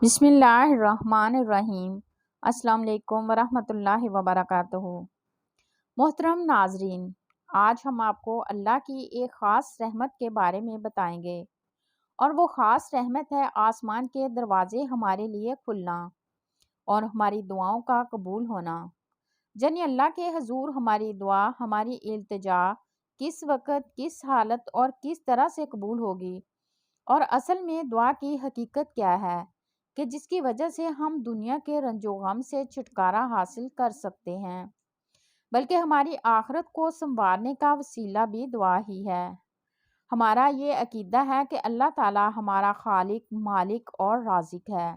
بسم اللہ الرحمن الرحیم۔ السلام علیکم ورحمۃ اللہ وبرکاتہ۔ محترم ناظرین، آج ہم آپ کو اللہ کی ایک خاص رحمت کے بارے میں بتائیں گے، اور وہ خاص رحمت ہے آسمان کے دروازے ہمارے لیے کھلنا اور ہماری دعاؤں کا قبول ہونا۔ یعنی اللہ کے حضور ہماری دعا، ہماری التجا کس وقت، کس حالت اور کس طرح سے قبول ہوگی، اور اصل میں دعا کی حقیقت کیا ہے کہ جس کی وجہ سے ہم دنیا کے رنج و غم سے چھٹکارا حاصل کر سکتے ہیں، بلکہ ہماری آخرت کو سنوارنے کا وسیلہ بھی دعا ہی ہے۔ ہمارا یہ عقیدہ ہے کہ اللہ تعالی ہمارا خالق، مالک اور رازق ہے۔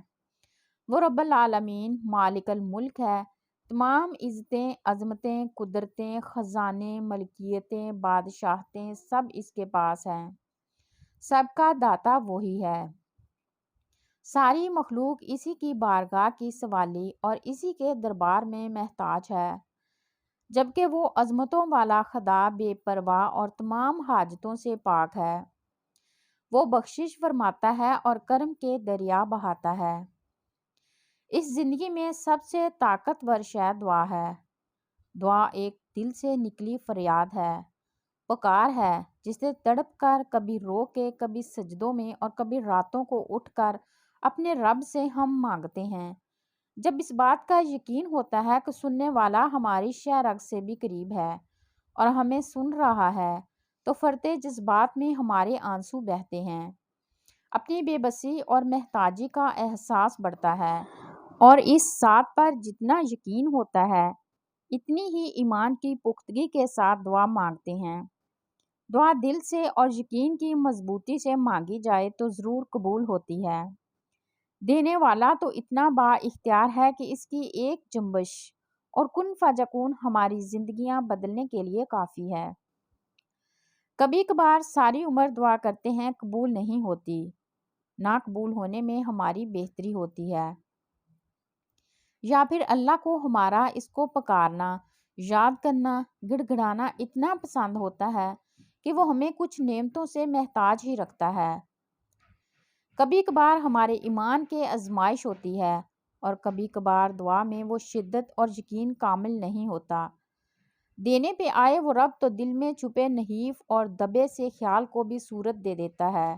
وہ رب العالمین، مالک الملک ہے۔ تمام عزتیں، عظمتیں، قدرتیں، خزانے، ملکیتیں، بادشاہتیں سب اس کے پاس ہیں۔ سب کا داتا وہی ہے۔ ساری مخلوق اسی کی بارگاہ کی سوالی اور اسی کے دربار میں محتاج ہے، جبکہ وہ عظمتوں والا خدا، بے پرواہ اور تمام حاجتوں سے پاک ہے۔ وہ بخشش فرماتا ہے اور کرم کے دریا بہاتا ہے۔ اس زندگی میں سب سے طاقتور شے دعا ہے۔ دعا ایک دل سے نکلی فریاد ہے، پکار ہے، جسے تڑپ کر، کبھی رو کے، کبھی سجدوں میں اور کبھی راتوں کو اٹھ کر اپنے رب سے ہم مانگتے ہیں۔ جب اس بات کا یقین ہوتا ہے کہ سننے والا ہماری شہ رگ سے بھی قریب ہے اور ہمیں سن رہا ہے، تو فرتے جذبات میں ہمارے آنسو بہتے ہیں، اپنی بے بسی اور محتاجی کا احساس بڑھتا ہے، اور اس ذات پر جتنا یقین ہوتا ہے اتنی ہی ایمان کی پختگی کے ساتھ دعا مانگتے ہیں۔ دعا دل سے اور یقین کی مضبوطی سے مانگی جائے تو ضرور قبول ہوتی ہے۔ دینے والا تو اتنا با اختیار ہے کہ اس کی ایک جنبش اور کن فیکون ہماری زندگیاں بدلنے کے لیے کافی ہے۔ کبھی کبھار ساری عمر دعا کرتے ہیں، قبول نہیں ہوتی۔ نہ قبول ہونے میں ہماری بہتری ہوتی ہے، یا پھر اللہ کو ہمارا اس کو پکارنا، یاد کرنا، گڑ گڑانا اتنا پسند ہوتا ہے کہ وہ ہمیں کچھ نعمتوں سے محتاج ہی رکھتا ہے۔ کبھی کبھار ہمارے ایمان کے آزمائش ہوتی ہے، اور کبھی کبھار دعا میں وہ شدت اور یقین کامل نہیں ہوتا۔ دینے پہ آئے وہ رب تو دل میں چھپے نحیف اور دبے سے خیال کو بھی صورت دے دیتا ہے۔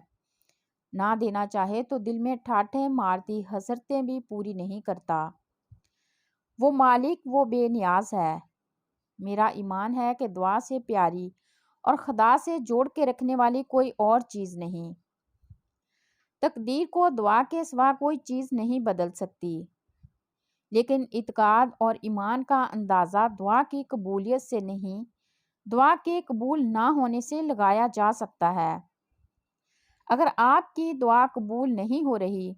نہ دینا چاہے تو دل میں ٹھاٹھیں مارتی حسرتیں بھی پوری نہیں کرتا۔ وہ مالک، وہ بے نیاز ہے۔ میرا ایمان ہے کہ دعا سے پیاری اور خدا سے جوڑ کے رکھنے والی کوئی اور چیز نہیں۔ تقدیر کو دعا کے سوا کوئی چیز نہیں بدل سکتی، لیکن اعتقاد اور ایمان کا اندازہ دعا کی قبولیت سے نہیں، دعا کے قبول نہ ہونے سے لگایا جا سکتا ہے۔ اگر آپ کی دعا قبول نہیں ہو رہی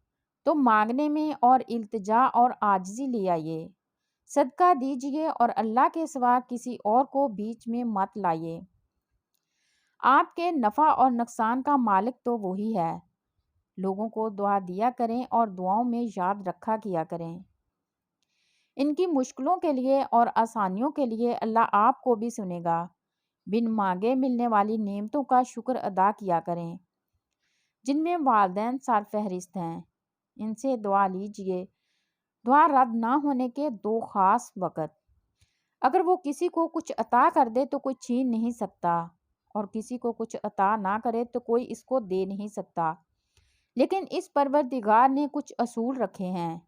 تو مانگنے میں اور التجا اور عاجزی لے آئیے، صدقہ دیجیے اور اللہ کے سوا کسی اور کو بیچ میں مت لائیے۔ آپ کے نفع اور نقصان کا مالک تو وہی ہے۔ لوگوں کو دعا دیا کریں اور دعاؤں میں یاد رکھا کیا کریں۔ ان کی مشکلوں کے لیے اور آسانیوں کے لیے اللہ آپ کو بھی سنے گا۔ بن مانگے ملنے والی نعمتوں کا شکر ادا کیا کریں، جن میں والدین سرفہرست ہیں۔ ان سے دعا لیجیے۔ دعا رد نہ ہونے کے دو خاص وقت: اگر وہ کسی کو کچھ عطا کر دے تو کوئی چھین نہیں سکتا، اور کسی کو کچھ عطا نہ کرے تو کوئی اس کو دے نہیں سکتا۔ لیکن اس پروردگار نے کچھ اصول رکھے ہیں۔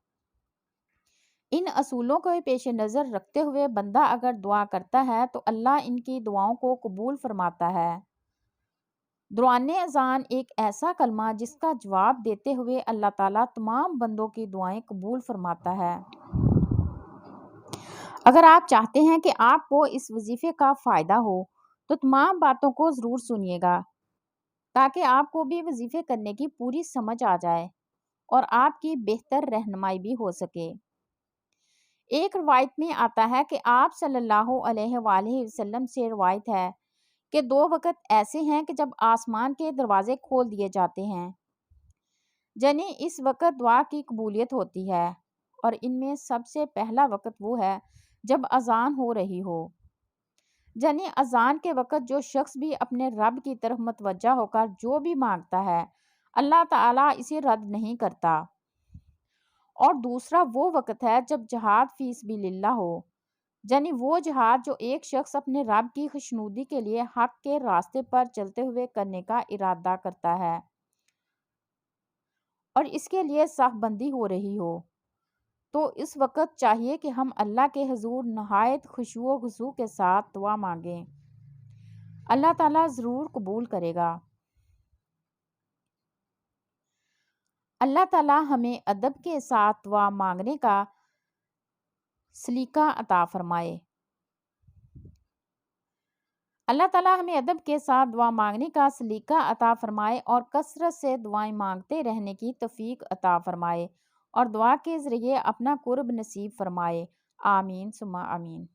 ان اصولوں کو پیش نظر رکھتے ہوئے بندہ اگر دعا کرتا ہے تو اللہ ان کی دعاؤں کو قبول فرماتا ہے۔ دوران اذان ایک ایسا کلمہ جس کا جواب دیتے ہوئے اللہ تعالیٰ تمام بندوں کی دعائیں قبول فرماتا ہے۔ اگر آپ چاہتے ہیں کہ آپ کو اس وظیفے کا فائدہ ہو تو تمام باتوں کو ضرور سنیے گا، تاکہ آپ کو بھی وظیفے کرنے کی پوری سمجھ آ جائے اور آپ کی بہتر رہنمائی بھی ہو سکے۔ ایک روایت میں آتا ہے کہ آپ صلی اللہ علیہ وآلہ وسلم سے روایت ہے کہ دو وقت ایسے ہیں کہ جب آسمان کے دروازے کھول دیے جاتے ہیں، یعنی اس وقت دعا کی قبولیت ہوتی ہے، اور ان میں سب سے پہلا وقت وہ ہے جب اذان ہو رہی ہو۔ یعنی اذان کے وقت جو شخص بھی اپنے رب کی طرف متوجہ ہو کر جو بھی مانگتا ہے، اللہ تعالیٰ اسے رد نہیں کرتا۔ اور دوسرا وہ وقت ہے جب جہاد فی سبیل اللہ ہو، یعنی وہ جہاد جو ایک شخص اپنے رب کی خوشنودی کے لیے حق کے راستے پر چلتے ہوئے کرنے کا ارادہ کرتا ہے اور اس کے لیے صف بندی ہو رہی ہو، تو اس وقت چاہیے کہ ہم اللہ کے حضور نہایت خشوع و خضوع کے ساتھ دعا مانگیں۔ اللہ تعالیٰ ضرور قبول کرے گا۔ اللہ تعالیٰ ہمیں ادب کے ساتھ دعا مانگنے کا سلیقہ عطا فرمائے۔ اللہ تعالیٰ ہمیں ادب کے ساتھ دعا مانگنے کا سلیقہ عطا فرمائے اور کثرت سے دعائیں مانگتے رہنے کی توفیق عطا فرمائے اور دعا کے ذریعے اپنا قرب نصیب فرمائے۔ آمین ثم آمین۔